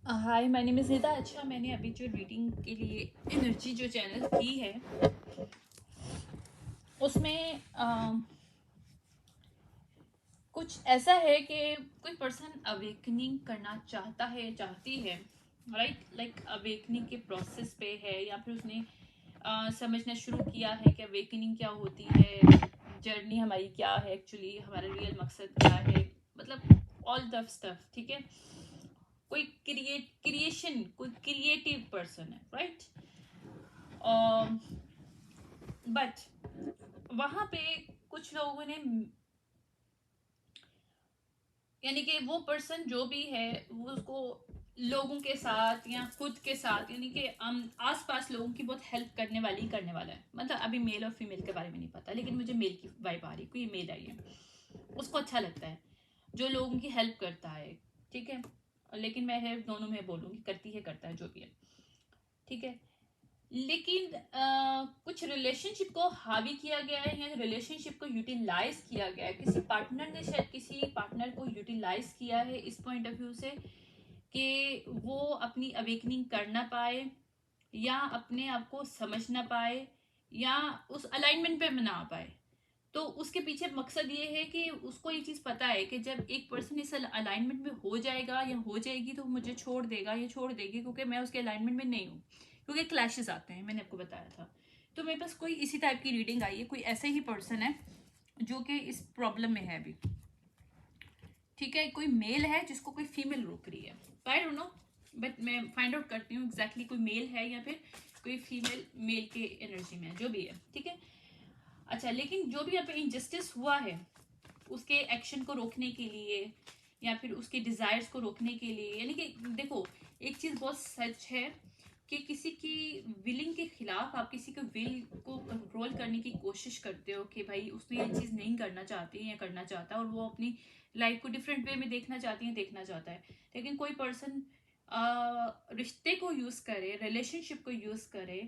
Hi, my name is Nida. अच्छा, मैंने अभी जो रीडिंग के लिए एनर्जी जो चैनल की है उसमें कुछ ऐसा है कि कोई पर्सन अवेकनिंग करना चाहता है, चाहती है, राइट? लाइक अवेकनिंग के प्रोसेस पे है, या फिर उसने समझना शुरू किया है कि अवेकनिंग क्या होती है, जर्नी हमारी क्या है, एक्चुअली हमारा रियल मकसद क्या है, मतलब ऑल द स्टफ। ठीक है, कोई क्रिएशन, कोई क्रिएटिव पर्सन है, राइट? बट वहां पे कुछ लोगों ने, यानी कि वो पर्सन जो भी है वो उसको लोगों के साथ या खुद के साथ, यानी कि आसपास लोगों की बहुत हेल्प करने वाला है। मतलब अभी मेल और फीमेल के बारे में नहीं पता, लेकिन मुझे मेल की वाइब आ रही, कोई मेल आई है, उसको अच्छा लगता है जो लोगों की हेल्प करता है। ठीक है, लेकिन मैं है दोनों में बोलूँगी, करती है, करता है, जो भी है। ठीक है, लेकिन कुछ रिलेशनशिप को हावी किया गया है या रिलेशनशिप को यूटिलाइज किया गया है, किसी पार्टनर ने शायद किसी पार्टनर को यूटिलाइज किया है इस पॉइंट ऑफ व्यू से कि वो अपनी अवेकनिंग कर ना पाए, या अपने आप को समझ ना पाए, या उस अलाइनमेंट पे ना आ पाए। तो उसके पीछे मकसद ये है कि उसको ये चीज़ पता है कि जब एक पर्सन इस अलाइनमेंट में हो जाएगा या हो जाएगी तो मुझे छोड़ देगा या छोड़ देगी, क्योंकि मैं उसके अलाइनमेंट में नहीं हूँ, क्योंकि क्लैशेस आते हैं, मैंने आपको बताया था। तो मेरे पास कोई इसी टाइप की रीडिंग आई है, कोई ऐसे ही पर्सन है जो कि इस प्रॉब्लम में है अभी। ठीक है, कोई मेल है जिसको कोई फीमेल रोक रही है, आई डोंट नो, बट मैं फाइंड आउट करती हूँ एग्जैक्टली कोई मेल है या फिर कोई फीमेल मेल के एनर्जी में है, जो भी है। ठीक है, अच्छा, लेकिन जो भी यहाँ पे इनजस्टिस हुआ है उसके एक्शन को रोकने के लिए या फिर उसके डिजायर्स को रोकने के लिए, यानी कि देखो, एक चीज बहुत सच है कि किसी की विलिंग के खिलाफ आप किसी के विल को कंट्रोल करने की कोशिश करते हो कि भाई उसने ये चीज नहीं करना चाहती या करना चाहता, और वो अपनी लाइफ को डिफरेंट वे में देखना चाहती है, देखना चाहता है। लेकिन कोई पर्सन रिश्ते को यूज करे, रिलेशनशिप को यूज करे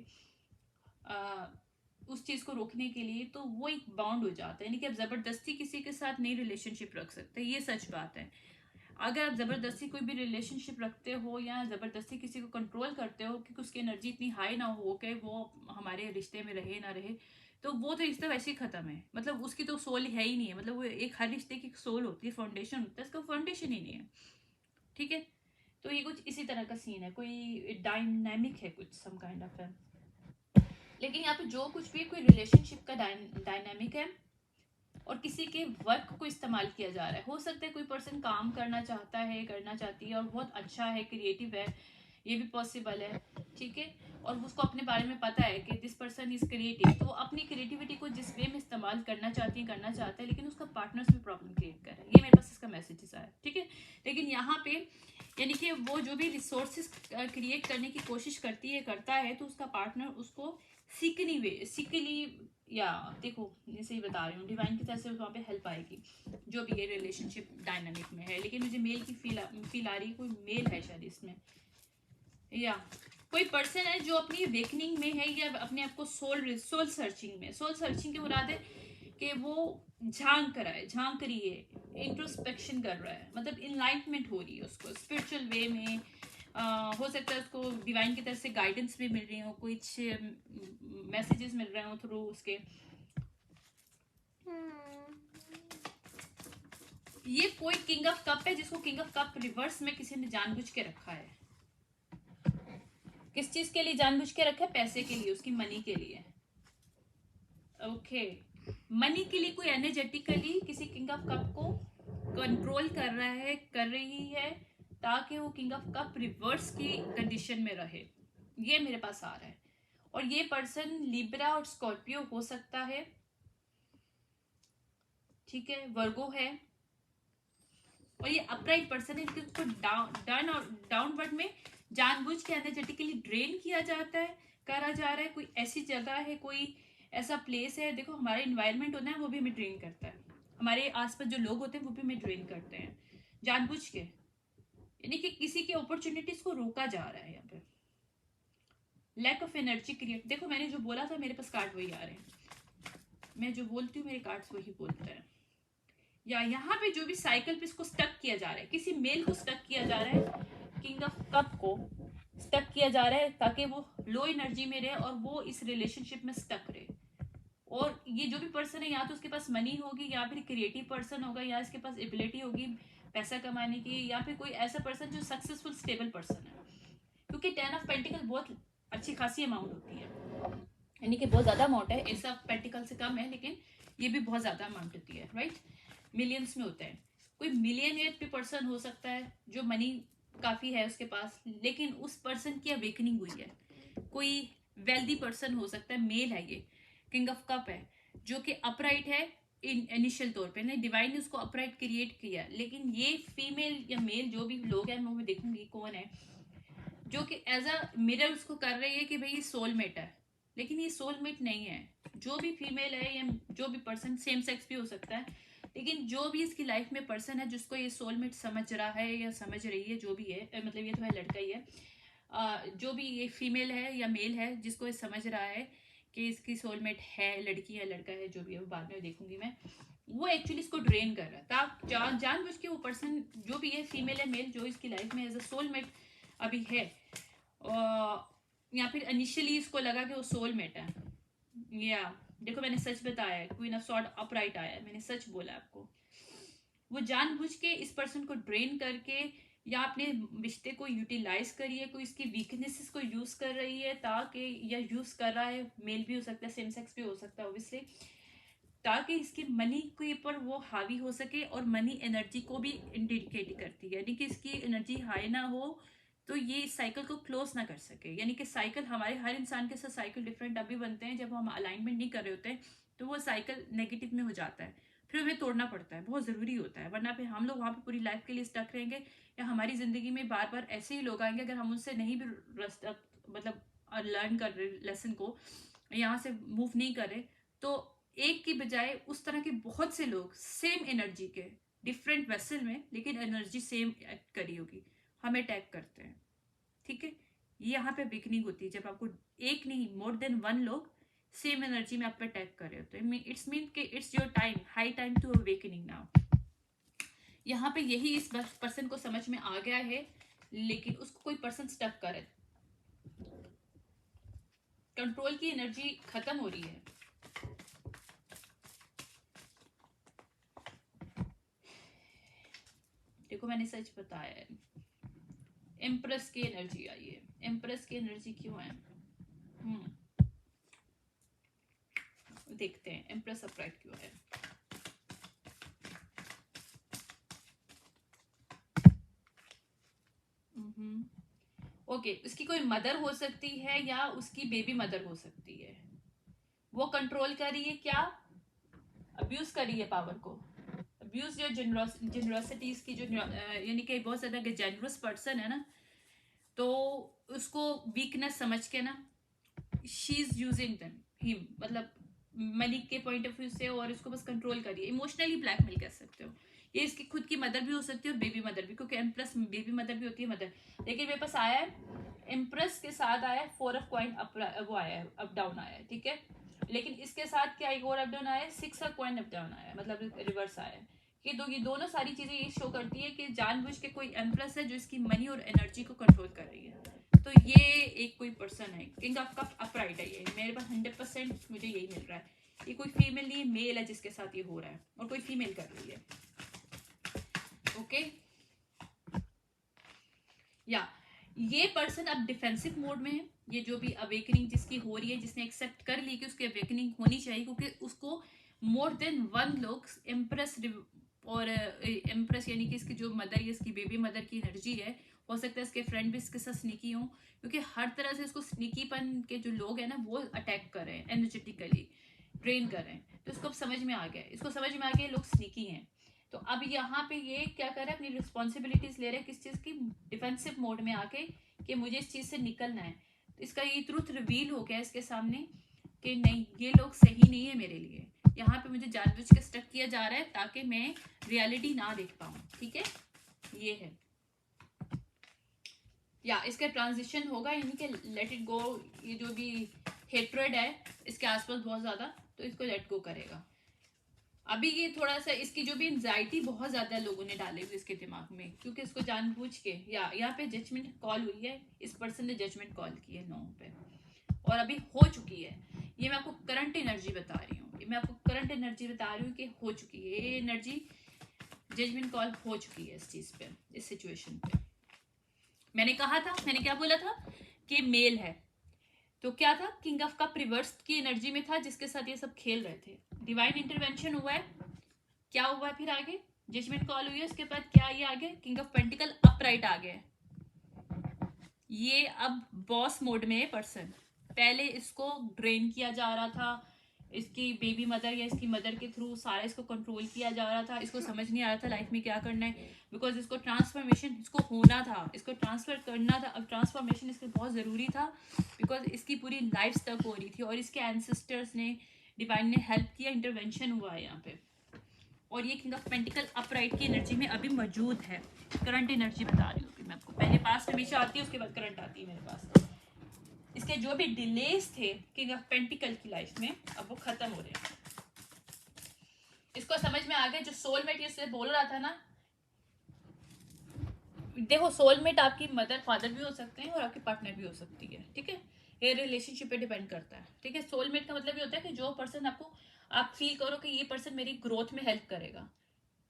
उस चीज को रोकने के लिए, तो वो एक बाउंड हो जाता है। यानी कि आप जबरदस्ती किसी के साथ नहीं रिलेशनशिप रख सकते, ये सच बात है। अगर आप जबरदस्ती कोई भी रिलेशनशिप रखते हो या जबरदस्ती किसी को कंट्रोल करते हो कि उसकी एनर्जी इतनी हाई ना हो कि वो हमारे रिश्ते में रहे ना रहे, तो वो तो रिश्ता वैसे ही खत्म है। मतलब उसकी तो सोल है ही नहीं है, मतलब वो एक हर रिश्ते की सोल होती है, फाउंडेशन होता है, इसका फाउंडेशन ही नहीं है। ठीक है, तो ये कुछ इसी तरह का सीन है, कोई डायनामिक है, कुछ सम काइंड ऑफ है। लेकिन यहाँ पे जो कुछ भी कोई रिलेशनशिप का डायनामिक है और किसी के वर्क को इस्तेमाल किया जा रहा है। हो सकता है कोई पर्सन काम करना चाहता है, करना चाहती है और बहुत अच्छा है, क्रिएटिव है, ये भी पॉसिबल है। ठीक है, और उसको अपने बारे में पता है कि दिस पर्सन इज क्रिएटिव, तो वो अपनी क्रिएटिविटी को जिस वे में इस्तेमाल करना चाहती है, करना चाहता है, लेकिन उसका पार्टनर्स भी प्रॉब्लम क्रिएट कर रहा है। ये मेरे पास इसका मैसेज आया। ठीक है, लेकिन यहाँ पे यानी कि वो जो भी रिसोर्सेज क्रिएट करने की कोशिश करती है, करता है, तो उसका पार्टनर उसको सिकली, या देखो जैसे ही बता रही हूँ, डिवाइन की तरफ से वहाँ पे हेल्प आएगी जो भी ये रिलेशनशिप डायनामिक में है। लेकिन मुझे मेल की फील आ रही, कोई मेल है शायद इसमें, या कोई पर्सन है जो अपनी वेकनिंग में है या अपने आप को सोल सर्चिंग में। सोल सर्चिंग की मुराद है कि वो झांक रहा है, झांक रही है, इंट्रोस्पेक्शन कर रहा है, मतलब इनलाइटमेंट हो रही है उसको स्पिरिचुअल वे में। हो सकता है उसको डिवाइन की तरफ से गाइडेंस भी मिल रही हो, कुछ मैसेजेस मिल रहे हो थ्रू उसके। ये कोई किंग ऑफ कप है जिसको किंग ऑफ कप रिवर्स में किसी ने जानबूझ के रखा है। किस चीज के लिए जानबूझ के रखा है? पैसे के लिए, उसकी मनी के लिए। ओके, मनी के लिए कोई एनर्जेटिकली किसी किंग ऑफ कप को कंट्रोल कर रहा है, कर रही है, ताकि वो किंग ऑफ कप रिवर्स की कंडीशन में रहे। ये मेरे पास आ रहा है। और ये पर्सन लिब्रा और स्कॉर्पियो हो सकता है। ठीक है, वर्गो है, और ये अपराइट पर्सन है, इसको डाउन और डाउनवर्ड में जानबूझ के एनर्जेटिकली ड्रेन किया जाता है, करा जा रहा है। कोई ऐसी जगह है, कोई ऐसा प्लेस है, देखो हमारा इन्वायरमेंट होता है वो भी हमें ड्रेन करता है, हमारे आसपास जो लोग होते हैं वो भी हमें ड्रेन करते हैं जानबूझ के। यानी कि किसी की अपॉर्चुनिटीज को रोका जा रहा है यहाँ पे, लैक ऑफ एनर्जी क्रिएट। देखो मैंने जो बोला था, मेरे पास कार्ड वही आ रहे हैं, मैं जो बोलती हूँ मेरे कार्ड्स वही बोलते हैं। या यहाँ पे जो भी साइकिल पे इसको स्टक किया जा रहा है, किसी मेल को स्टक किया जा रहा है, किंग ऑफ कप किया जा रहा है ताकि वो लो एनर्जी में रहे और वो इस रिलेशनशिप में स्टक रहे। और ये जो भी पर्सन है, या तो उसके पास मनी होगी, या फिर क्रिएटिव पर्सन होगा, या इसके पास एबिलिटी होगी पैसा कमाने की, या फिर कोई ऐसा पर्सन जो सक्सेसफुल स्टेबल पर्सन है। क्योंकि 10 ऑफ पेंटिकल बहुत अच्छी खासी अमाउंट होती है, यानी कि बहुत ज़्यादा अमाउंट है। एस ऑफ पेंटिकल से कम है, लेकिन ये भी बहुत ज़्यादा अमाउंट होती है, राइट? मिलियंस में होता है। कोई मिलियनियर भी पर्सन हो सकता है जो मनी काफ़ी है उसके पास, लेकिन उस पर्सन की अवेकनिंग हुई है। कोई वेल्दी पर्सन हो सकता है, मेल है, ये किंग ऑफ कप है, जो कि अपराइट है इनिशियल तौर पे, नहीं डिवाइन ने उसको अपराइट क्रिएट किया, लेकिन ये फीमेल या मेल जो भी लोग हैं, मैं देखूंगी कौन है जो कि एज अ मिरर उसको कर रही है कि भाई ये सोलमेट है, लेकिन ये सोलमेट नहीं है। जो भी फीमेल है या जो भी पर्सन, सेम सेक्स भी हो सकता है, लेकिन जो भी इसकी लाइफ में पर्सन है जिसको ये सोलमेट समझ रहा है या समझ रही है, जो भी है, मतलब ये तो है लड़का ही है, जो भी ये फीमेल है या मेल है जिसको ये समझ रहा है कि इसकी सोलमेट है, लड़की है लड़का है, जो भी है वो बाद में देखूंगी मैं, वो एक्चुअली इसको ड्रेन कर रहा है जानबूझ के। वो पर्सन जो भी है, फीमेल है मेल, जो इसकी लाइफ में एज अ सोलमेट अभी है, या फिर इनिशियली इसको लगा कि वो सोलमेट है, या देखो मैंने सच बताया है, क्वीन ऑफ सॉर्ड अपराइट आया है, मैंने सच बोला आपको। वो जानबूझ के इस पर्सन को ड्रेन करके या अपने रिश्ते को यूटिलाइज करिए, कोई इसकी वीकनेसेस को यूज कर रही है ताकि, या यूज कर रहा है, मेल भी हो सकता है सेम सेक्स भी हो सकता है ऑब्वियसली, ताकि इसकी मनी के ऊपर वो हावी हो सके और मनी एनर्जी को भी इंडिकेट करती है, यानी कि इसकी एनर्जी हाई ना हो तो ये इस साइकिल को क्लोज ना कर सके। यानी कि साइकिल, हमारे हर इंसान के साथ साइकिल डिफरेंट अभी बनते हैं, जब हम अलाइनमेंट नहीं कर रहे होते हैं तो वो साइकिल नेगेटिव में हो जाता है, फिर हमें तोड़ना पड़ता है, बहुत ज़रूरी होता है, वरना फिर हम लोग वहाँ पे पूरी लाइफ के लिए स्टक रहेंगे, या हमारी ज़िंदगी में बार बार ऐसे ही लोग आएंगे, अगर हम उनसे नहीं भी रास्ता, मतलब लर्न कर रहे लेसन को, यहाँ से मूव नहीं कर रहे, तो एक की बजाय उस तरह के बहुत से लोग सेम एनर्जी के, डिफरेंट वेसल में, लेकिन एनर्जी सेम करी होगी, हमें अटैक करते हैं, ठीक है? ये यहाँ पे बिकनिंग होती है, जब आपको एक नहीं मोर देन वन लोग सेम एनर्जी में आप पे अटैक कर रहे होते हैं, इट्स मीन कि it's your time, high time to awakening now. यहाँ पे यही इस पर्सन को समझ में आ गया है, लेकिन उसको कोई पर्सन स्टक करे, कंट्रोल की एनर्जी खत्म हो रही है। देखो मैंने सच बताया है, एम्प्रेस की एनर्जी आई है, एम्प्रेस की एनर्जी क्यों है, देखते हैं एम्प्रेस अपराइट क्यों है। ओके, उसकी कोई मदर हो सकती है या उसकी बेबी मदर हो सकती है, वो कंट्रोल कर रही है, क्या अब्यूज कर रही है पावर को, अब्यूज जो जेनरोसिटीज की, जो यानी कि बहुत ज्यादा जेनरस पर्सन है ना, तो उसको वीकनेस समझ के ना, शी इज यूजिंग हिम, मतलब मनी के पॉइंट ऑफ व्यू से, और इसको बस कंट्रोल करिए, इमोशनली ब्लैकमेल कर सकते हो। ये इसकी खुद की मदर भी हो सकती है और बेबी मदर भी, क्योंकि एम्प्रेस बेबी मदर भी होती है मदर। लेकिन मेरे पास आया है एम्प्रेस के साथ आया है 4 ऑफ कॉइन वो आया है, अप डाउन आया है, ठीक है? लेकिन इसके साथ क्या एक और अप डाउन आया है, 6 ऑफ कॉइन अप डाउन आया है, मतलब रिवर्स आया है। ये दोनों सारी चीजें ये शो करती है कि जानबूझ के कोई एम्प्रेस है जो इसकी मनी और एनर्जी को कंट्रोल कर रही है। तो ये एक कोई पर्सन है, किंग ऑफ कप अपराइट है, ये मेरे पास 100% मुझे यही मिल रहा है। ये कोई फीमेल नहीं है, मेल है जिसके साथ ये हो रहा है, और कोई फीमेल कर रही है, ओके? या ये पर्सन अब डिफेंसिव मोड में है, ये जो भी अवेकनिंग जिसकी हो रही है, जिसने एक्सेप्ट कर ली कि उसकी अवेकनिंग होनी चाहिए, क्योंकि उसको मोर देन वन लोग एम्प्रेस, और एम्प्रेस यानी कि इसकी जो मदर या इसकी बेबी मदर की एनर्जी है, हो सकता है इसके फ्रेंड भी इसके साथ स्नीकी हो, क्योंकि हर तरह से इसको स्नीकीपन के जो लोग हैं ना, वो अटैक कर रहे हैं, एनर्जेटिकली ट्रेन कर रहे हैं। तो इसको अब समझ में आ गया, इसको समझ में आ गया लोग स्नीकी हैं। तो अब यहाँ पे ये क्या कर रहा है, अपनी रिस्पॉन्सिबिलिटीज ले रहे हैं, किस चीज की, डिफेंसिव मोड में आके, कि मुझे इस चीज से निकलना है। तो इसका ये ट्रूथ रिवील हो गया इसके सामने कि नहीं, ये लोग सही नहीं है मेरे लिए, यहाँ पे मुझे जानबूझ के स्टक किया जा रहा है ताकि मैं रियलिटी ना देख पाऊँ, ठीक है? ये है, या इसका ट्रांजिशन होगा, यानी कि लेट इट गो, ये जो भी हेट्रेड है इसके आसपास बहुत ज्यादा, तो इसको लेट गो करेगा। अभी ये थोड़ा सा इसकी जो भी एंजाइटी बहुत ज्यादा लोगों ने डाले हुए इसके दिमाग में, क्योंकि इसको जानबूझ के या यहाँ पे जजमेंट कॉल हुई है, इस पर्सन ने जजमेंट कॉल की है 9 पे, और अभी हो चुकी है। ये मैं आपको करंट एनर्जी बता रही हूँ, ये मैं आपको करंट एनर्जी बता रही हूँ कि हो चुकी है ये एनर्जी, जजमेंट कॉल हो चुकी है इस चीज पे, इस सिचुएशन पे। मैंने कहा था, मैंने क्या बोला था कि मेल है, तो क्या था, किंग ऑफ कप रिवर्स की एनर्जी में था, जिसके साथ ये सब खेल रहे थे। डिवाइन इंटरवेंशन हुआ है, क्या हुआ है फिर आगे, जजमेंट कॉल हुई है, उसके बाद क्या ये आगे किंग ऑफ पेंटिकल अपराइट आ गया। ये अब बॉस मोड में है पर्सन। पहले इसको ड्रेन किया जा रहा था, इसकी बेबी मदर या इसकी मदर के थ्रू सारा इसको कंट्रोल किया जा रहा था, इसको समझ नहीं आ रहा था लाइफ में क्या करना है, बिकॉज इसको ट्रांसफॉर्मेशन इसको होना था, इसको ट्रांसफर करना था। अब ट्रांसफॉर्मेशन इसके बहुत ज़रूरी था, बिकॉज इसकी पूरी लाइफ तक हो रही थी, और इसके एंसेस्टर्स ने, डिवाइन ने हेल्प किया, इंटरवेंशन हुआ है यहाँ पे। और ये किंग ऑफ पेंटिकल अपराइट की एनर्जी में अभी मौजूद है। करंट एनर्जी बता रही हूँ मैं आपको, पहले पास हमेशा आती है, उसके बाद करंट आती है मेरे पास। इसके जो भी डिलेस थे किंग ऑफ पेंटिकल की लाइफ में, अब वो खत्म हो रहे हैं। इसको समझ में आ गया, जो सोलमेट ये बोल रहा था ना, देखो सोलमेट आपकी मदर फादर भी हो सकते हैं और आपकी पार्टनर भी हो सकती है, ठीक है, ये रिलेशनशिप पे डिपेंड करता है, ठीक है। सोलमेट का मतलब ये होता है कि जो पर्सन आपको, आप फील करो कि ये पर्सन मेरी ग्रोथ में हेल्प करेगा।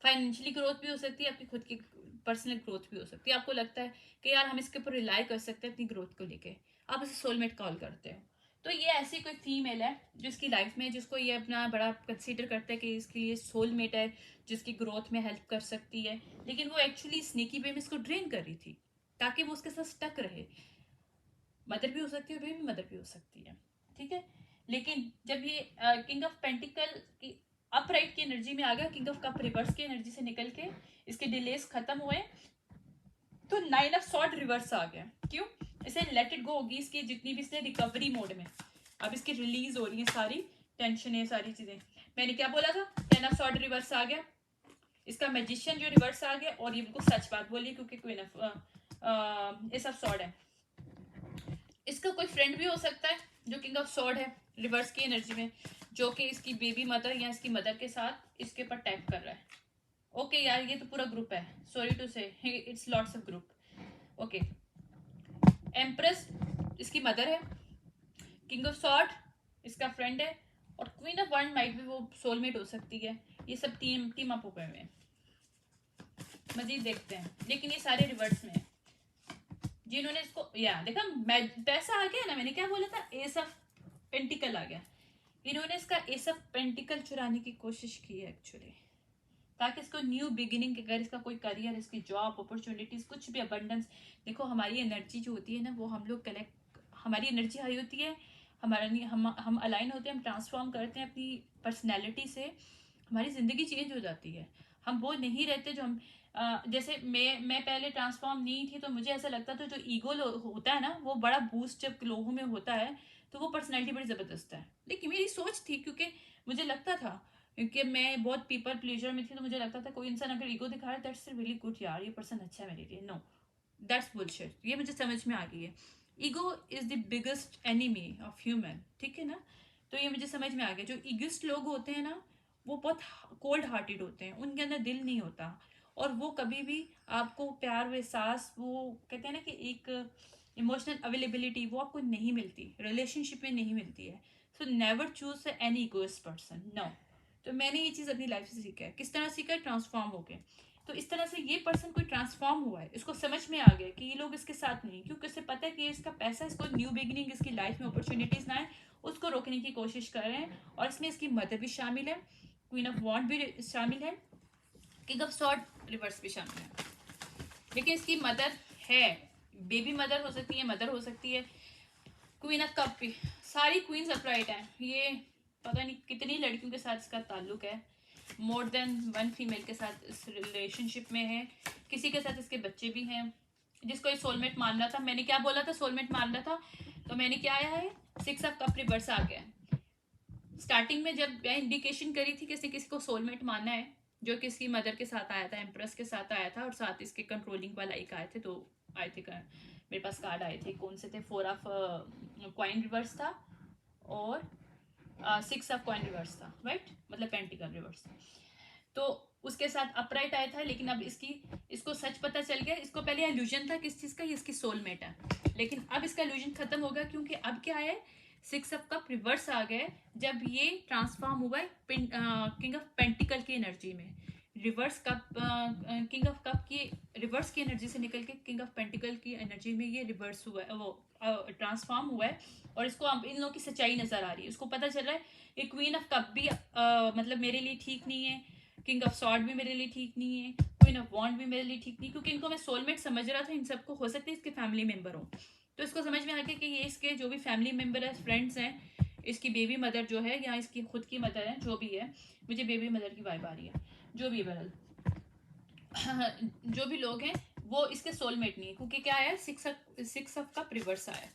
फाइनेंशियली ग्रोथ भी हो सकती है, आपकी खुद की पर्सनल ग्रोथ भी हो सकती है। आपको लगता है कि यार हम इसके ऊपर रिलाई कर सकते हैं अपनी ग्रोथ को लेके, आप इसे सोलमेट कॉल करते हो। तो ये ऐसी कोई फीमेल है जो इसकी लाइफ में, जिसको ये अपना बड़ा कंसीडर करता है कि इसके लिए सोलमेट है, जिसकी ग्रोथ में हेल्प कर सकती है, लेकिन वो एक्चुअली स्नेकी वे में इसको ड्रेन कर रही थी ताकि वो उसके साथ स्टक रहे। मदर भी हो सकती है, बेबी मदर भी हो सकती है, ठीक है। लेकिन जब ये किंग ऑफ पेंटिकल की अपराइट की एनर्जी में आ गया, किंग ऑफ कप रिवर्स की एनर्जी से निकल के इसके डिलेस खत्म हुए, तो 9 ऑफ सॉर्ड रिवर्स आ गया। क्यों, इसे लेट इट गो होगी, इसकी जितनी भी इसने रिकवरी मोड में, अब इसकी रिलीज हो रही है सारी टेंशन है, सारी चीजें। मैंने क्या बोला था, 10 ऑफ सॉर्ड रिवर्स आ गया, इसका मैजिशियन जो रिवर्स आ गया, और ये बिल्कुल सच बात बोली क्योंकि queen of S of sword है। इसका कोई फ्रेंड भी हो सकता है जो किंग ऑफ सॉर्ड है रिवर्स की एनर्जी में, जो कि इसकी बेबी मदर या इसकी मदर के साथ इसके ऊपर टैग कर रहा है। ओके यार, ये तो पूरा ग्रुप है, सॉरी टू से, it's lots of group. Okay, empress इसकी मदर है, किंग ऑफ सॉर्ड इसका फ्रेंड है, और क्वीन ऑफ वन माइट भी वो सोलमेट हो सकती है। ये सब टीम अप हुए हैं, मजीद देखते हैं, लेकिन ये सारे रिवर्स में है। जिन्होंने इसको, या देखा पैसा आ गया ना, मैंने क्या बोला था, एस ऑफ पेंटिकल आ गया। इन्होंने इसका एस ऑफ पेंटिकल चुराने की कोशिश की है एक्चुअली, ताकि इसको न्यू बिगिनिंग, अगर इसका कोई करियर, इसकी जॉब अपॉर्चुनिटीज, कुछ भी अबंडेंस। देखो हमारी एनर्जी जो होती है ना, वो हम लोग कलेक्ट, हमारी एनर्जी हाई होती है, हमारा हम अलाइन होते हैं, हम ट्रांसफॉर्म करते हैं अपनी पर्सनैलिटी से, हमारी ज़िंदगी चेंज हो जाती है। हम वो नहीं रहते जो हम, जैसे मैं पहले ट्रांसफॉर्म नहीं थी, तो मुझे ऐसा लगता था जो ईगो होता है ना, वो बड़ा बूस्ट जब लोगों में होता है तो वो पर्सनैलिटी बड़ी ज़बरदस्त है। लेकिन मेरी सोच थी, क्योंकि मुझे लगता था, क्योंकि मैं बहुत पीपल प्लेजर में थी, तो मुझे लगता था कोई इंसान अगर ईगो दिखा रहा है, दैट्स रियली गुड यार, ये पर्सन अच्छा है मेरे लिए। No, that's bullshit. ये मुझे समझ में आ गई है, ego is the biggest enemy of human, ठीक है ना। तो ये मुझे समझ में आ गया, जो ईगोस्ट लोग होते हैं ना, वो बहुत कोल्ड हार्टेड होते हैं, उनके अंदर दिल नहीं होता, और वो कभी भी आपको प्यार व एहसास, वो कहते हैं ना कि एक इमोशनल अवेलेबिलिटी, वो आपको नहीं मिलती, रिलेशनशिप में नहीं मिलती है। So never choose any egoist person, no. तो मैंने ये चीज़ अपनी लाइफ से सीखा है। किस तरह सीखा है, ट्रांसफॉर्म हो गए। तो इस तरह से ये पर्सन कोई ट्रांसफॉर्म हुआ है, इसको समझ में आ गया कि ये लोग इसके साथ नहीं, क्योंकि उसे पता है कि इसका पैसा, इसको न्यू बिगिनिंग, इसकी लाइफ में अपॉर्चुनिटीज ना है, उसको रोकने की कोशिश कर रहे हैं। और इसमें इसकी मदर भी शामिल है, क्वीन ऑफ वॉन्ड भी शामिल है, किंग ऑफ सॉर्ड रिवर्स भी शामिल है। लेकिन इसकी मदर है, बेबी मदर हो सकती है, मदर हो सकती है। क्वीन ऑफ कप भी, सारी क्वींस अपराइट है। ये पता नहीं कितनी लड़कियों के साथ इसका ताल्लुक है, मोर देन वन फीमेल के साथ इस रिलेशनशिप में है, किसी के साथ इसके बच्चे भी हैं, जिसको ये सोलमेट मान रहा था। मैंने क्या बोला था, सोलमेट मान रहा था, तो मैंने क्या आया है, 6 ऑफ कप रिवर्स आ गया। स्टार्टिंग में जब मैं इंडिकेशन करी थी किसी किसी को सोलमेट मानना है, जो कि इसकी मदर के साथ आया था, एम्प्रेस के साथ आया था, और साथ इसके कंट्रोलिंग वाला एक आए थे, तो आए थे मेरे पास कार्ड आए थे, कौन से थे, 4 ऑफ क्वाइन रिवर्स था, और 6 ऑफ कॉइन रिवर्स था, राइट, मतलब पेंटिकल रिवर्स। तो उसके साथ अपराइट आया था, लेकिन अब इसको सच पता चल गया। इसको पहले इल्यूजन था किस चीज़ का, ये इसकी सोलमेट है, लेकिन अब इसका इल्यूजन खत्म हो गया, क्योंकि अब क्या है, 6 ऑफ कप रिवर्स आ गया जब ये ट्रांसफॉर्म हुआ है किंग ऑफ पेंटिकल की एनर्जी में। Reverse cup, king of cup की रिवर्स की एनर्जी से निकल के किंग ऑफ पेंटिकल की एनर्जी में ये रिवर्स हुआ है, वो ट्रांसफॉर्म हुआ है। और इसको अब इन लोगों की सच्चाई नजर आ रही है, उसको पता चल रहा है कि क्वीन ऑफ कप भी मतलब मेरे लिए ठीक नहीं है, किंग ऑफ सॉर्ड भी मेरे लिए ठीक नहीं है, क्वीन ऑफ वॉन्ड भी मेरे लिए ठीक नहीं, क्योंकि इनको मैं सोलमेट समझ रहा था। इन सबको हो सकता है इसके फैमिली मेंबर हो, तो इसको समझ में आ गया कि ये इसके जो भी फैमिली मेंबर है, फ्रेंड्स हैं, इसकी बेबी मदर जो है या इसकी खुद की मदर है, जो भी है, मुझे बेबी मदर की वाइब आ रही है, जो भी बदल जो भी लोग हैं वो इसके सोलमेट नहीं है, क्योंकि क्या है, 6 ऑफ कप रिवर्स आया।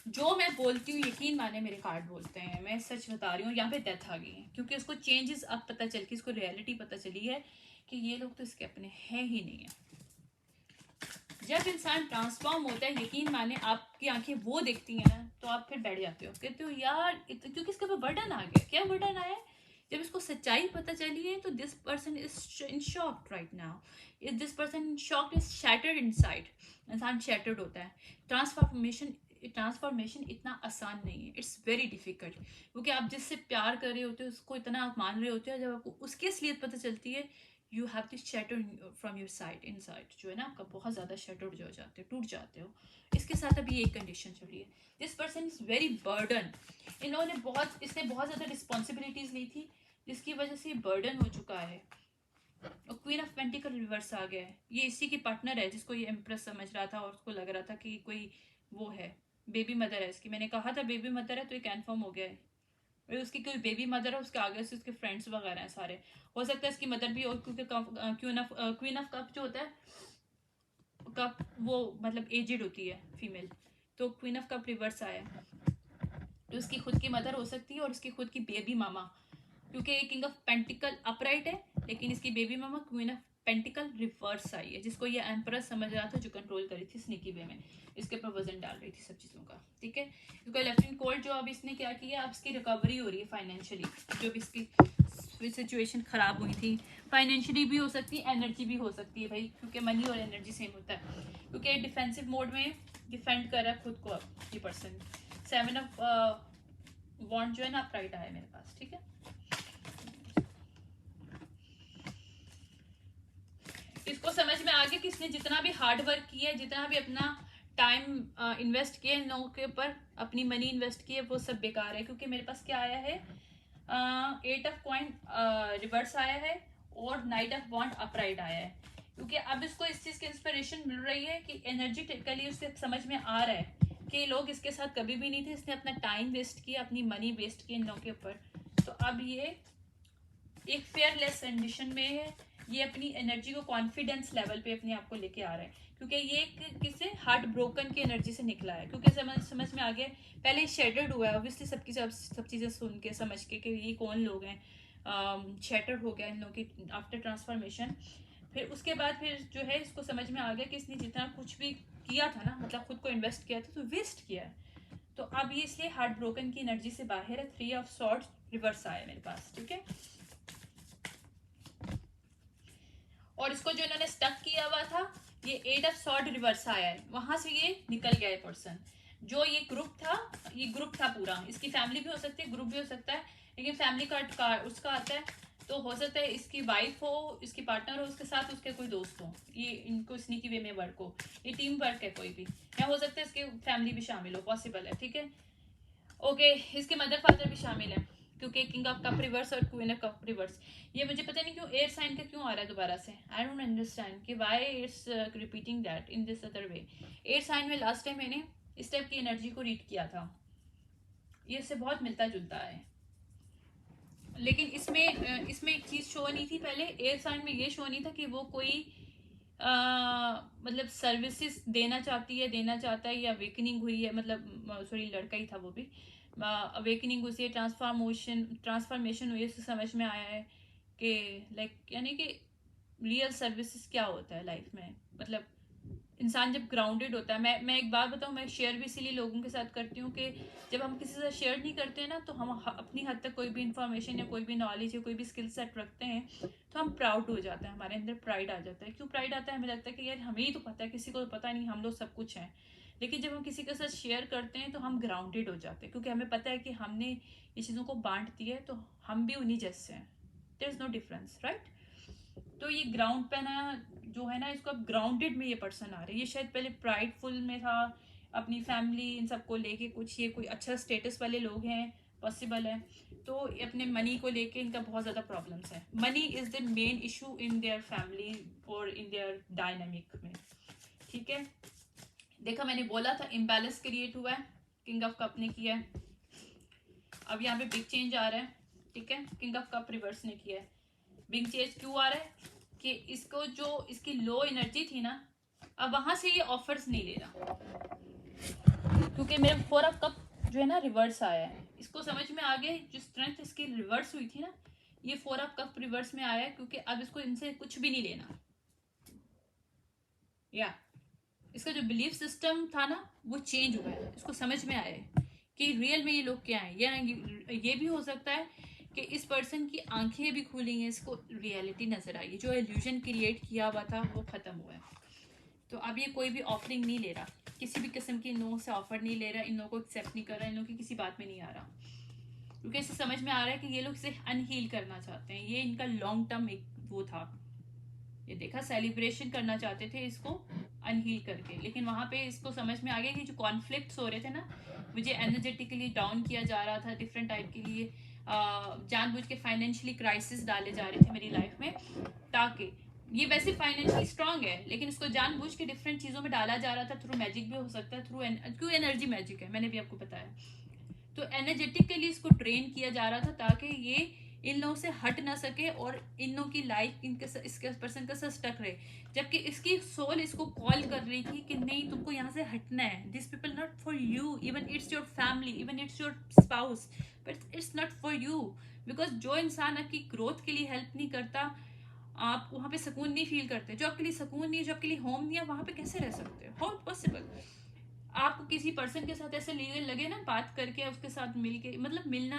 जो मैं बोलती हूँ यकीन माने मेरे कार्ड बोलते हैं, मैं सच बता रही हूँ। यहाँ पे डेथ आ गई है, क्योंकि उसको चेंजेस अब पता चल के इसको रियलिटी पता चली है कि ये लोग तो इसके अपने हैं ही नहीं है। जब इंसान ट्रांसफॉर्म होता है, यकीन माने आपकी आंखें वो देखती हैं ना, तो आप फिर बैठ जाते हो, कहते हो यार क्योंकि इसके ऊपर बर्डन आ गया। क्या बर्डन आया? जब इसको सच्चाई पता चली है, तो this person is in shock right now, is this person in shock, is shattered inside. इंसान शैटर्ड होता है। ट्रांसफॉर्मेशन इतना आसान नहीं है, इट्स वेरी डिफिकल्ट, क्योंकि आप जिससे प्यार कर रहे होते हो, उसको इतना आप मान रहे होते हो, जब आपको उसकी असलियत पता चलती है, you have this shatter from your side, in side जो है ना आपका, बहुत ज़्यादा शैटर्ड जो हो जाते हो, टूट जाते हो। इसके साथ अभी एक कंडीशन चल रही है, this person is very burden. इन लोगों ने इसने बहुत ज़्यादा रिस्पॉन्सिबिलिटीज़ ली थी, जिसकी वजह से बर्डन हो चुका है। और क्वीन ऑफ पेंटिकल रिवर्स आ गया है, ये इसी की पार्टनर है, जिसको ये एम्प्रेस समझ रहा था, और उसको लग रहा था कि कोई वो है, बेबी मदर है इसकी। मैंने कहा था बेबी मदर है, तो ये कन्फर्म हो गया है, और उसकी कोई बेबी मदर है, उसके आगे से उसके फ्रेंड्स वगैरह हैं सारे। हो सकता है इसकी मदर भी हो, क्योंकि क्वीन ऑफ कप जो होता है, कप वो मतलब एजेड होती है फीमेल, तो क्वीन ऑफ कप रिवर्स आया है, तो उसकी खुद की मदर हो सकती है और उसकी खुद की बेबी मामा, क्योंकि ये किंग ऑफ पेंटिकल अपराइट है, लेकिन इसकी baby mama queen of pentacle reverse आई है, जिसको ये एम्परस समझ रहा था, जो कंट्रोल करी थी स्नीकी वे में, इसके ऊपर वजन डाल रही थी सब चीज़ों का, ठीक है। क्योंकि लेफ्ट इन कोल्ड जो अब इसने क्या किया, अब इसकी रिकवरी हो रही है फाइनेंशियली, जो भी इसकी सिचुएशन खराब हुई थी, फाइनेंशियली भी हो सकती है, एनर्जी भी हो सकती है भाई, क्योंकि मनी और एनर्जी सेम होता है, क्योंकि डिफेंसिव मोड में डिफेंड कर रहा है खुद को अब ये पर्सन। 7 ऑफ वॉन्ड जो है ना अपराइट आया मेरे पास, ठीक है। इसको समझ में आ गया कि इसने जितना भी हार्ड वर्क किया है, जितना भी अपना टाइम इन्वेस्ट किया इन लोगों के ऊपर, अपनी मनी इन्वेस्ट की है, वो सब बेकार है, क्योंकि मेरे पास क्या आया है, 8 ऑफ कॉइन रिवर्स आया है, और नाइट ऑफ वॉन्ड अपराइट आया है, क्योंकि अब इसको इस चीज़ की इंस्पिरेशन मिल रही है कि एनर्जेटिकली उससे समझ में आ रहा है कि लोग इसके साथ कभी भी नहीं थे, इसने अपना टाइम वेस्ट किया, अपनी मनी वेस्ट की इन लोगों के ऊपर, तो अब ये एक फेयरलेस कंडीशन में है, ये अपनी एनर्जी को कॉन्फिडेंस लेवल पे अपने आप को लेके आ रहा है, क्योंकि ये किसे हार्ट ब्रोकन की एनर्जी से निकला है, क्योंकि समझ में आ गया, पहले शेटर्ड हुआ है ऑब्वियसली, सब चीज़ें सुन के समझ के कि ये कौन लोग हैं, शेटर्ड हो गया इन लोगों की आफ्टर ट्रांसफॉर्मेशन। फिर उसके बाद फिर जो है इसको समझ में आ गया कि इसने जितना कुछ भी किया था ना, मतलब खुद को इन्वेस्ट किया था, तो वेस्ट किया है, तो अब ये इसलिए हार्ट ब्रोकन की एनर्जी से बाहर है। 3 ऑफ सॉर्ड्स रिवर्स आया मेरे पास, ठीक है। और इसको जो इन्होंने स्टक किया हुआ था, ये 8 ऑफ सॉर्ड रिवर्स आया है, वहां से ये निकल गया है पर्सन। जो ये ग्रुप था पूरा, इसकी फैमिली भी हो सकती है, ग्रुप भी हो सकता है, लेकिन फैमिली का उसका आता है, तो हो सकता है इसकी वाइफ हो, इसकी पार्टनर हो, उसके साथ उसके कोई दोस्त हो, ये इनको स्नीकी वे में वर्क हो, ये टीम वर्क है कोई भी, या हो सकता है इसके फैमिली भी शामिल हो, पॉसिबल है, ठीक है। ओके, इसके मदर फादर भी शामिल है, क्योंकि किंग ऑफ कप रिवर्स और क्वीन ऑफ कप रिवर्स, ये मुझे पता नहीं क्यों एयर साइन का क्यों आ रहा है दोबारा से, आई डोंट अंडरस्टैंड कि why it's repeating that in this other way. Air sign में लास्ट टाइम मैंने इस टाइप की एनर्जी को रीड किया था, ये इससे बहुत मिलता जुलता है, लेकिन इसमें एक चीज़ शो नहीं थी पहले, एयर साइन में ये शो नहीं था कि वो कोई मतलब सर्विसेज देना चाहता है, या अवेकनिंग हुई है, मतलब सॉरी लड़का ही था वो भी, अवेकनिंग हुई है, ट्रांसफॉर्मेशन हुई है, उससे समझ में आया है कि लाइक यानी कि रियल सर्विसेज क्या होता है लाइफ में, मतलब इंसान जब ग्राउंडेड होता है, मैं एक बात बताऊं, मैं शेयर भी इसीलिए लोगों के साथ करती हूँ कि जब हम किसी से शेयर नहीं करते हैं ना, तो हम अपनी हद तक कोई भी इंफॉर्मेशन या कोई भी नॉलेज या कोई भी स्किल सेट रखते हैं, तो हम प्राउड हो जाते हैं, हमारे अंदर प्राइड आ जाता है। क्यों प्राइड आता है? हमें लगता है कि यार हमें ही तो पता है, किसी को तो पता नहीं, हम लोग सब कुछ हैं। लेकिन जब हम किसी के साथ शेयर करते हैं तो हम ग्राउंडेड हो जाते हैं, क्योंकि हमें पता है कि हमने ये चीज़ों को बांट दी है, तो हम भी उन्हीं जैसे हैं। There is no difference, right? तो ये ग्राउंड पे ना जो है ना, इसको अब ग्राउंडेड में ये पर्सन आ रहा है। ये शायद पहले प्राइडफुल में था, अपनी फैमिली इन सबको लेके, कुछ ये कोई अच्छा स्टेटस वाले लोग हैं, पॉसिबल है। तो अपने मनी को लेके इनका बहुत ज़्यादा प्रॉब्लम्स है। Money is the main issue in their family और इन देयर डायनामिक में, ठीक है। देखा, मैंने बोला था इम्बैलेंस क्रिएट हुआ है, किंग ऑफ कप ने किया है। अब यहाँ पे बिग चेंज आ रहा है, ठीक है। किंग ऑफ कप रिवर्स ने किया है। बिग चेंज क्यों आ रहा है? कि इसको जो इसकी लो एनर्जी थी ना, अब वहां से ये ऑफर्स नहीं ले रहा, क्योंकि मेरा 4 ऑफ कप जो है ना रिवर्स आया है। इसको समझ में आ गया जो स्ट्रेंथ इसकी रिवर्स हुई थी ना, ये 4 ऑफ कप रिवर्स में आया है, क्योंकि अब इसको इनसे कुछ भी नहीं लेना। या इसका जो बिलीफ सिस्टम था ना, वो चेंज हुआ है। इसको समझ में आया है कि रियल में ये लोग क्या हैं। ये भी हो सकता है कि इस पर्सन की आंखें भी खुली हैं, इसको रियलिटी नजर आई, जो इल्यूजन क्रिएट किया हुआ था वो खत्म हुआ है। तो अब ये कोई भी ऑफरिंग नहीं ले रहा, किसी भी किस्म की इन लोगों से ऑफर नहीं ले रहा, इन लोगों को एक्सेप्ट नहीं कर रहा, इन लोगों की किसी बात में नहीं आ रहा, क्योंकि इसे समझ में आ रहा है कि ये लोग इसे अनहील करना चाहते हैं। ये इनका लॉन्ग टर्म एक वो था, ये देखा, सेलिब्रेशन करना चाहते थे इसको अनहील करके। लेकिन वहां पे इसको समझ में आ गया कि जो कॉन्फ्लिक्ट्स हो रहे थे ना, मुझे एनर्जेटिकली डाउन किया जा रहा था डिफरेंट टाइप के लिए, जानबूझ के फाइनेंशियली क्राइसिस डाले जा रहे थे मेरी लाइफ में, ताकि ये वैसे फाइनेंशियली स्ट्रांग है, लेकिन इसको जानबूझ के डिफरेंट चीज़ों में डाला जा रहा था। थ्रू मैजिक भी हो सकता है, क्यों एनर्जी मैजिक है, मैंने भी आपको बताया। तो एनर्जेटिकली इसको ट्रेन किया जा रहा था, ताकि ये इन लोगों से हट ना सके और इन लोगों की लाइफ इसके पर्सन का साथ स्टक रहे। जबकि इसकी सोल इसको कॉल कर रही थी कि नहीं, तुमको यहाँ से हटना है। This people not for you, even it's your family, even it's your spouse, but it's not for you. Because जो इंसान आपकी ग्रोथ के लिए हेल्प नहीं करता, आप वहाँ पे सुकून नहीं फील करते। जो आपके लिए सुकून नहीं है, जो आपके लिए होम नहीं है, वहाँ पे कैसे रह सकते हो? How possible? आपको किसी पर्सन के साथ ऐसे लगे ना, बात करके उसके साथ मिल के, मतलब मिलना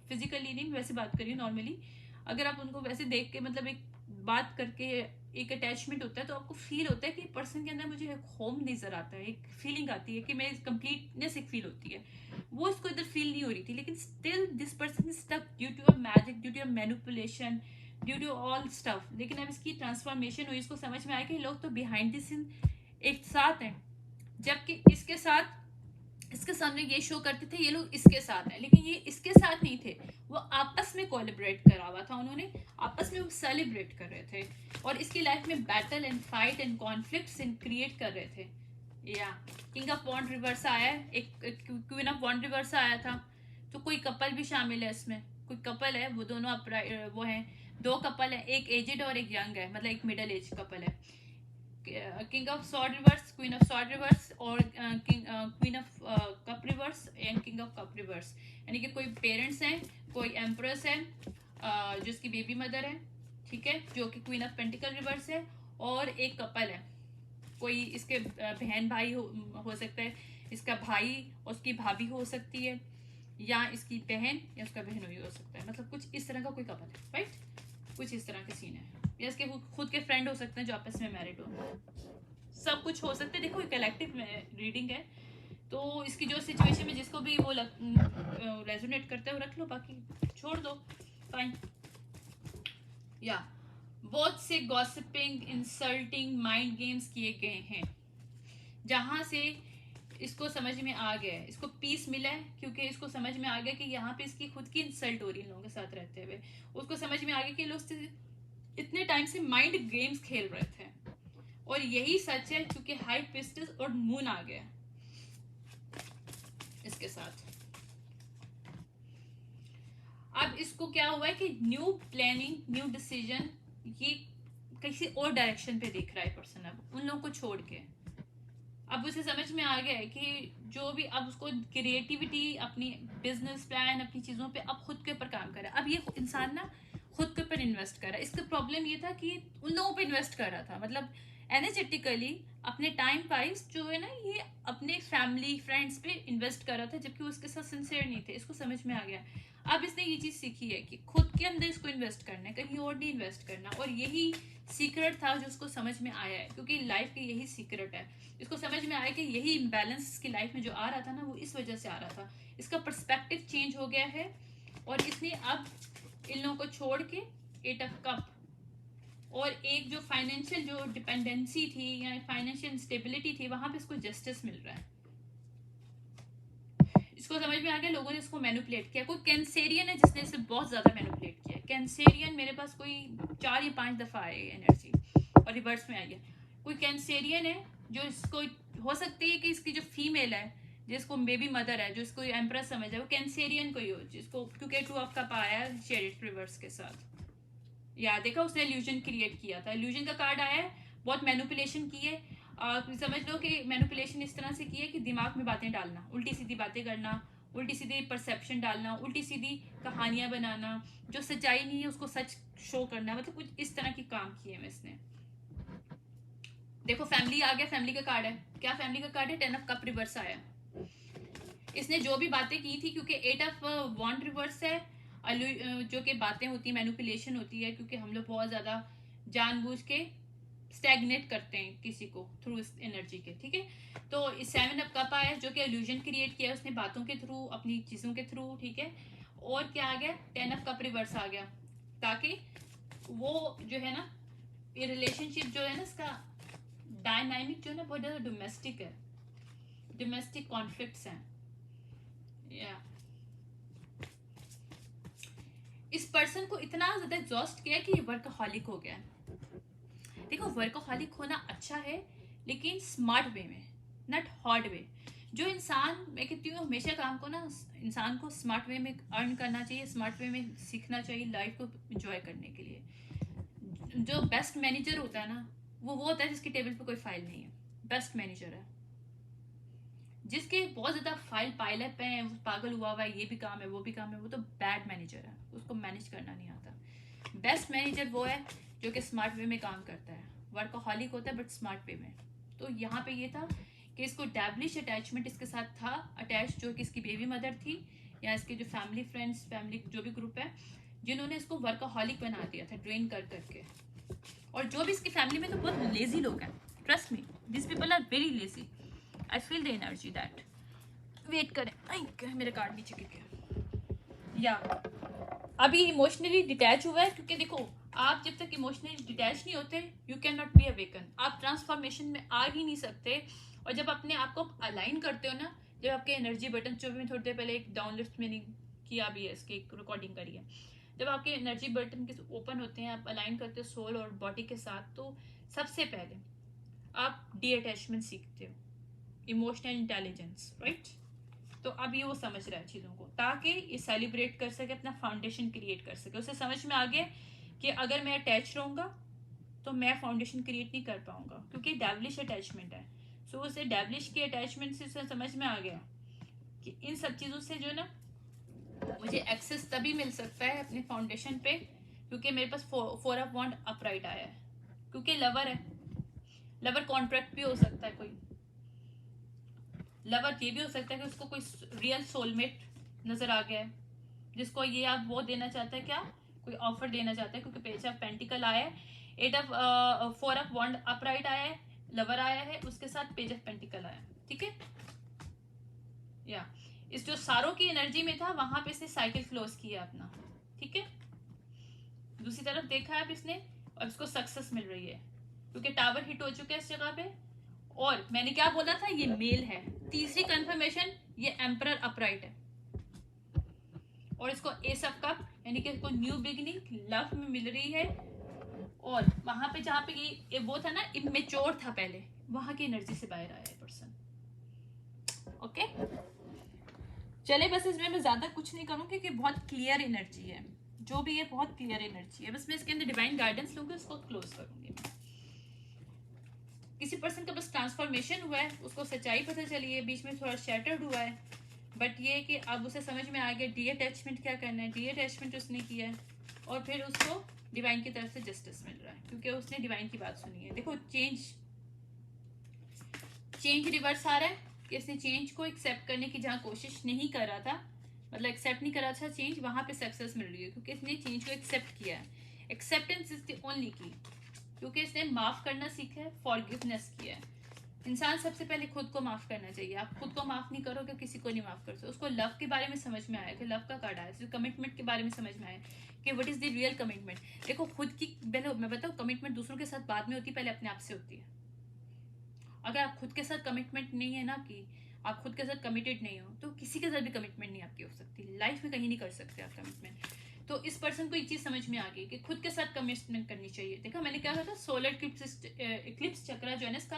फिजिकली नहीं, वैसे बात करिए नॉर्मली, अगर आप उनको वैसे देख के, मतलब एक बात करके एक अटैचमेंट होता है, तो आपको फील होता है कि पर्सन के अंदर मुझे एक होम नजर आता है, एक फीलिंग आती है कि मैं कंप्लीटनेस एक फील होती है। वो इसको इधर फील नहीं हो रही थी, लेकिन still this person is stuck due to a magic, due to a manipulation, due to all stuff. लेकिन अब इसकी ट्रांसफॉर्मेशन हुई, इसको समझ में आया कि लोग तो बिहाइंड दिस इन एक साथ हैं, जबकि इसके सामने ये शो करते थे ये लोग इसके साथ हैं, लेकिन ये इसके साथ नहीं थे, वो आपस में कोलैबोरेट करा हुआ था, उन्होंने आपस में वो सेलिब्रेट कर रहे थे, और इसकी लाइफ में battle and fight and conflicts create कर रहे थे। या किंग ऑफ वॉन्ड रिवर्स आया है, एक क्वीन ऑफ वॉन्ड रिवर्स आया था, तो कोई कपल भी शामिल है इसमें। कोई कपल है, वो दोनों वो हैं, 2 कपल है, एक एजेड और एक यंग है, मतलब एक मिडिल एज कपल है। King of sword reverse, queen of sword reverse, और queen of cup reverse and king of cup reverse. यानी कि कोई पेरेंट्स हैं, कोई एम्प्रेस है, जिसकी बेबी मदर है, ठीक है, जो कि क्वीन ऑफ पेंटिकल रिवर्स है, और एक कपल है, कोई इसके बहन भाई हो सकता है, इसका भाई और उसकी भाभी हो सकती है, या इसकी बहन या उसका बहन हो सकता है, मतलब कुछ इस तरह का कोई कपल है, राइट? कुछ इस तरह के सीन है, या इसके खुद के फ्रेंड हो सकते हैं जो आपस में मैरिड हो, सब कुछ हो सकते हैं। देखो कलेक्टिव रीडिंग है, तो इसकी जो सिचुएशन में जिसको भी वो रेजोनेट करता है वो रख लो, बाकी छोड़ दो, फाइन। या बहुत से गॉसिपिंग, इंसल्टिंग, माइंड गेम्स किए गए हैं, जहां से इसको समझ में आ गया है, इसको पीस मिला है, क्योंकि इसको समझ में आ गया कि यहाँ पे इसकी खुद की इंसल्ट हो रही है लोगों के साथ रहते हुए। उसको समझ में आ गया कि लोग इतने टाइम से माइंड गेम्स खेल रहे थे, और यही सच है, क्योंकि हाई पिस्टस और मून आ गया इसके साथ। अब इसको क्या हुआ है कि न्यू प्लानिंग, न्यू डिसीजन, ये किसी और डायरेक्शन पे देख रहा है पर्सन, अब उन लोगों को छोड़ के। अब उसे समझ में आ गया है कि जो भी, अब उसको क्रिएटिविटी, अपनी बिजनेस प्लान, अपनी चीज़ों पे अब खुद के ऊपर काम कर रहा है। अब ये इंसान ना खुद के ऊपर इन्वेस्ट कर रहा है। इसका प्रॉब्लम ये था कि उन लोगों पे इन्वेस्ट कर रहा था, मतलब एनर्जेटिकली अपने टाइम वाइज जो है ना ये अपने फैमिली फ्रेंड्स पे इन्वेस्ट कर रहा था, जबकि वो उसके साथ सिंसियर नहीं थे। इसको समझ में आ गया। अब इसने ये चीज सीखी है कि खुद के अंदर इसको इन्वेस्ट करना है, कहीं और नहीं इन्वेस्ट करना। और यही सीक्रेट था जो उसको समझ में आया है, क्योंकि लाइफ की यही सीक्रेट है। इसको समझ में आया कि यही इम्बैलेंस इसकी लाइफ में जो आ रहा था ना, वो इस वजह से आ रहा था। इसका पर्सपेक्टिव चेंज हो गया है और इसने अब इन लोगों को छोड़ के 8 ऑफ कप और एक जो फाइनेंशियल जो डिपेंडेंसी थी या फाइनेंशियल इंस्टेबिलिटी थी, वहां पे इसको जस्टिस मिल रहा है। इसको समझ में आ गया। लोगों ने इसको मैनिपुलेट किया। कोई कैंसेरियन है जिसने इसे बहुत ज्यादा मैनिपुलेट किया। कैंसेरियन मेरे पास कोई 4 या 5 दफा आई एनर्जी और रिवर्स में आई है। कोई कैंसेरियन है जो इसको हो सकती है कि इसकी जो फीमेल है जिसको बेबी मदर है, जो इसको एम्प्रेस समझ है, वो कैंसेरियन कोई हो, जिसको क्योंकि 2 ऑफ कप आया है शेडेड रिवर्स के साथ। या देखा उसने इल्यूजन क्रिएट किया था। इल्यूजन का कार्ड आया है, बहुत मैनिपुलेशन की है। समझ लो कि मैनिपुलेशन इस तरह से की है कि दिमाग में बातें डालना, उल्टी सीधी बातें करना, उल्टी सीधी परसेप्शन डालना, उल्टी सीधी कहानियां बनाना, जो सच्चाई नहीं है उसको सच शो करना, मतलब कुछ इस तरह के काम किए हैं इसने। देखो फैमिली आ गया, फैमिली का कार्ड है। क्या फैमिली का कार्ड है? 10 ऑफ कप रिवर्स आया। इसने जो भी बातें की थी, क्योंकि 8 ऑफ वॉन्ड रिवर्स है, जो कि बातें होती है, मैनिपुलेशन होती है, क्योंकि हम लोग बहुत ज्यादा जानबूझ के स्टैग्नेट करते हैं किसी को थ्रू इस एनर्जी के, ठीक है। तो इस 7 ऑफ कप आया जो कि इल्यूजन क्रिएट किया उसने बातों के थ्रू, अपनी चीजों के थ्रू, ठीक है। और क्या आ गया? 10 ऑफ कप रिवर्स आ गया, ताकि वो जो है ना ये रिलेशनशिप जो है ना इसका डायनामिक जो है ना बहुत ज्यादा डोमेस्टिक है, डोमेस्टिक कॉन्फ्लिक्ट्स हैं। या इस पर्सन को इतना ज्यादा एग्जॉस्ट किया कि ये वर्कहॉलिक हो गया। देखो वर्कहॉलिक होना अच्छा है, लेकिन स्मार्ट वे में, नॉट हार्ड वे। जो इंसान, मैं कहती हूँ हमेशा काम को ना इंसान को स्मार्ट वे में अर्न करना चाहिए, स्मार्ट वे में सीखना चाहिए लाइफ को एंजॉय करने के लिए। जो बेस्ट मैनेजर होता है ना, वो होता है जिसकी टेबल पे कोई फाइल नहीं है। बेस्ट मैनेजर है जिसके बहुत ज्यादा फाइल पाइलअप है, वो पागल हुआ हुआ है, ये भी काम है वो भी काम है, वो तो बैड मैनेजर है, उसको मैनेज करना नहीं आता। बेस्ट मैनेजर वो है जो कि स्मार्ट वे में काम करता है, वर्कहॉलिक होता है बट स्मार्ट वे में। तो यहाँ पे ये था कि इसको डैब्लिश अटैचमेंट इसके साथ था अटैच, जो कि इसकी बेबी मदर थी या इसके जो फैमिली फ्रेंड्स, फैमिली जो भी ग्रुप है, जिन्होंने इसको वर्कहॉलिक बना दिया था ड्रेन कर करके। और जो भी इसकी फैमिली में तो बहुत लेजी लोग हैं, trust me, this people are very lazy. I feel the energy that. Wait करें, आई मेरे कार्ड नीचे गिर गया। या अभी इमोशनली डिटैच हुआ है, क्योंकि देखो आप जब तक इमोशनली डिटैच नहीं होते you can not be awaken. आप ट्रांसफॉर्मेशन में आ ही नहीं सकते। और जब अपने आप को अलाइन करते हो ना, जब आपके एनर्जी बटन, जो भी मैं थोड़ी देर पहले एक डाउनलिफ्ट मैंने किया भी है, इसकी रिकॉर्डिंग करी है, जब आपके एनर्जी बटन के ओपन होते हैं, आप अलाइन करते हो सोल और बॉडी के साथ, तो सबसे पहले आप डी अटैचमेंट सीखते हो, इमोशनल इंटेलिजेंस, राइट। तो अब ये वो समझ रहा है चीज़ों को, ताकि ये सेलिब्रेट कर सके, अपना फाउंडेशन क्रिएट कर सके। उसे समझ में आ गया कि अगर मैं अटैच रहूँगा तो मैं फाउंडेशन क्रिएट नहीं कर पाऊंगा, क्योंकि डेवलिश अटैचमेंट है। सो उसे डेवलिश की अटैचमेंट से उसे समझ में आ गया कि इन सब चीज़ों से जो ना मुझे एक्सेस तभी मिल सकता है अपने फाउंडेशन पे, क्योंकि मेरे पास 4 ऑफ वॉन्ड अपराइट आया है, क्योंकि लवर है। लवर कॉन्ट्रैक्ट भी हो सकता है, कोई लवर ये भी हो सकता है कि उसको कोई रियल सोलमेट नजर आ गया है, जिसको ये आप वो देना चाहता है, क्या कोई ऑफर देना चाहता है, क्योंकि पेज ऑफ पेंटिकल आया है, 4 ऑफ वॉन्ड अपराइट आया है, लवर आया है, उसके साथ पेज ऑफ पेंटिकल आया, ठीक है। या इस जो सारों की एनर्जी में था वहां पे इसने साइकिल क्लोज किया अपना, ठीक है। दूसरी तरफ देखा है अब इसने, और इसको सक्सेस मिल रही है क्योंकि टावर हिट हो चुका है इस जगह पे। और मैंने क्या बोला था, ये मेल है। तीसरी कंफर्मेशन, ये एम्परर अपराइट है, और इसको एस ऑफ कप यानी कि इसको न्यू बिगिनिंग लव में मिल रही है। और वहां पे जहाँ पे ये वो था ना, इमेच्योर था पहले, वहां की एनर्जी से बाहर आया है पर्सन। ओके चले, बस इसमें मैं ज्यादा कुछ नहीं करूँ क्योंकि बहुत क्लियर एनर्जी है, जो भी है बहुत क्लियर एनर्जी है। बस मैं इसके अंदर डिवाइन गाइडेंस लूंगी, उसको क्लोज करूंगी। किसी पर्सन का बस ट्रांसफॉर्मेशन हुआ है, उसको सच्चाई पता चली है, बीच में थोड़ा शैटर्ड हुआ है, बट ये कि अब उसे समझ में आ गया डी अटैचमेंट क्या करना है। डी अटैचमेंट उसने किया है और फिर उसको डिवाइन की तरफ से जस्टिस मिल रहा है क्योंकि उसने डिवाइन की बात सुनी है। देखो चेंज रिवर्स आ रहा है कि इसने चेंज को एक्सेप्ट करने की जहाँ कोशिश नहीं कर रहा था, मतलब एक्सेप्ट नहीं कर रहा था चेंज, वहां पे सक्सेस मिल रही है क्योंकि इसने चेंज को एक्सेप्ट किया है। एक्सेप्टेंस इज द ओनली की, क्योंकि इसने माफ करना सीखा है, फॉरगिवनेस किया है। इंसान सबसे पहले खुद को माफ करना चाहिए। आप खुद को माफ नहीं करोगे किसी को नहीं माफ कर सकते। उसको लव के बारे में समझ में आया कि लव का कार्ड आया, कमिटमेंट के बारे में समझ में आया कि what is the real commitment. देखो खुद की पहले मैं बताऊँ, कमिटमेंट दूसरों के साथ बाद में होती है, पहले अपने आप से होती है। अगर आप खुद के साथ कमिटमेंट नहीं है ना, कि आप खुद के साथ कमिटेड नहीं हो, तो किसी के साथ भी कमिटमेंट नहीं आपकी हो सकती। लाइफ में कहीं नहीं कर सकते आप कमिटमेंट। तो इस पर्सन को एक चीज समझ में आ गई कि खुद के साथ कमिटमेंट करनी चाहिए। देखा मैंने क्या कहा था, सोलर इक्लिप्स चक्र जो है ना इसका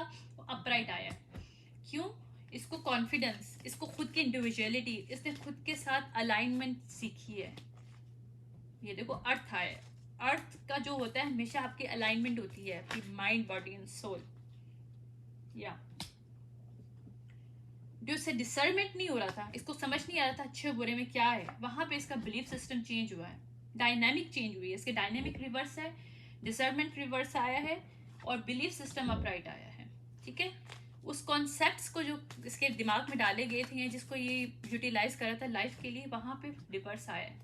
अपराइट आया है। क्यों? इसको कॉन्फिडेंस, इसको खुद की इंडिविजुअलिटी, इसने खुद के साथ अलाइनमेंट सीखी है। ये देखो अर्थ आया है। अर्थ का जो होता है हमेशा आपकी अलाइनमेंट होती है, आपकी माइंड बॉडी एंड सोल। या जो इससे डिसर्नमेंट नहीं हो रहा था, इसको समझ नहीं आ रहा था अच्छे बुरे में क्या है, वहां पे इसका बिलीफ सिस्टम चेंज हुआ है, डायनामिक चेंज हुई है। इसके डायनामिक रिवर्स है, डिसर्नमेंट रिवर्स आया है और बिलीफ सिस्टम अपराइट आया है। ठीक है, उस कॉन्सेप्ट्स को जो इसके दिमाग में डाले गए थे, जिसको ये यूटिलाइज कर रहा था लाइफ के लिए, वहां पे रिवर्स आया है।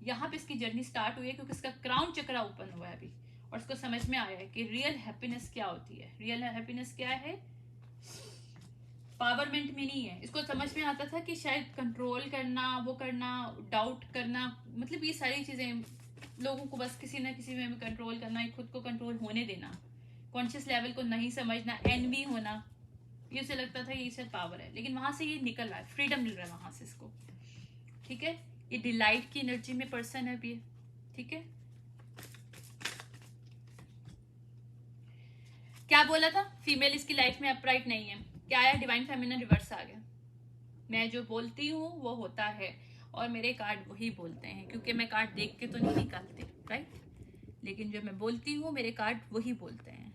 यहाँ पे इसकी जर्नी स्टार्ट हुई है क्योंकि इसका क्राउन चक्र ओपन हुआ है अभी, और इसको समझ में आया है कि रियल हैप्पीनेस क्या होती है। रियल हैप्पीनेस क्या है? पावरमेंट में नहीं है। इसको समझ में आता था कि शायद कंट्रोल करना, वो करना, डाउट करना, मतलब ये सारी चीजें लोगों को बस किसी ना किसी वे में कंट्रोल करना, खुद को कंट्रोल होने देना, कॉन्शियस लेवल को नहीं समझना, एनवी होना, ये उसे लगता था ये शायद पावर है। लेकिन वहां से ये निकल रहा है, फ्रीडम मिल रहा है वहां से इसको। ठीक है, ये डिलाइट की एनर्जी में पर्सन है अभी। ठीक है, क्या बोला था? फीमेल इसकी लाइफ में अपराइट नहीं है। क्या आया? डिवाइन फेमिनिन रिवर्स आ गया। मैं जो बोलती हूँ वो होता है, और मेरे कार्ड वही बोलते हैं, क्योंकि मैं कार्ड देख के तो नहीं निकालती, राइट? लेकिन जो मैं बोलती हूँ मेरे कार्ड वही बोलते हैं।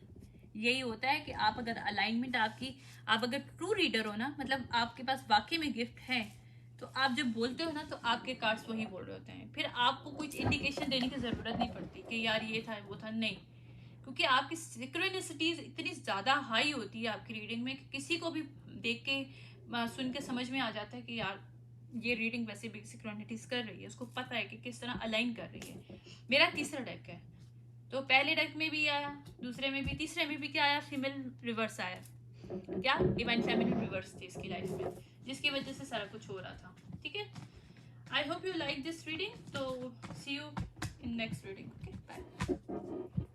यही होता है कि आप अगर अलाइनमेंट आपकी, आप अगर ट्रू रीडर हो ना, मतलब आपके पास वाकई में गिफ्ट है, तो आप जब बोलते हो ना तो आपके कार्ड्स वही बोल रहे होते हैं। फिर आपको कुछ इंडिकेशन देने की जरूरत नहीं पड़ती कि यार ये था वो था, नहीं, क्योंकि आपकी सिक्रेनिसिटीज इतनी ज़्यादा हाई होती है आपकी रीडिंग में कि किसी को भी देख के सुन के समझ में आ जाता है कि यार ये रीडिंग वैसे भी सिक्रेनिटीज कर रही है, उसको पता है कि किस तरह अलाइन कर रही है। मेरा तीसरा डेक है, तो पहले डेक में भी आया, दूसरे में भी, तीसरे में भी क्या आया? फीमेल रिवर्स आया। क्या? डिवाइन फेमिनिन रिवर्स थी इसकी लाइफ में, जिसकी वजह से सारा कुछ हो रहा था। ठीक है, I hope you like this reading, तो see you in next reading. Okay, bye.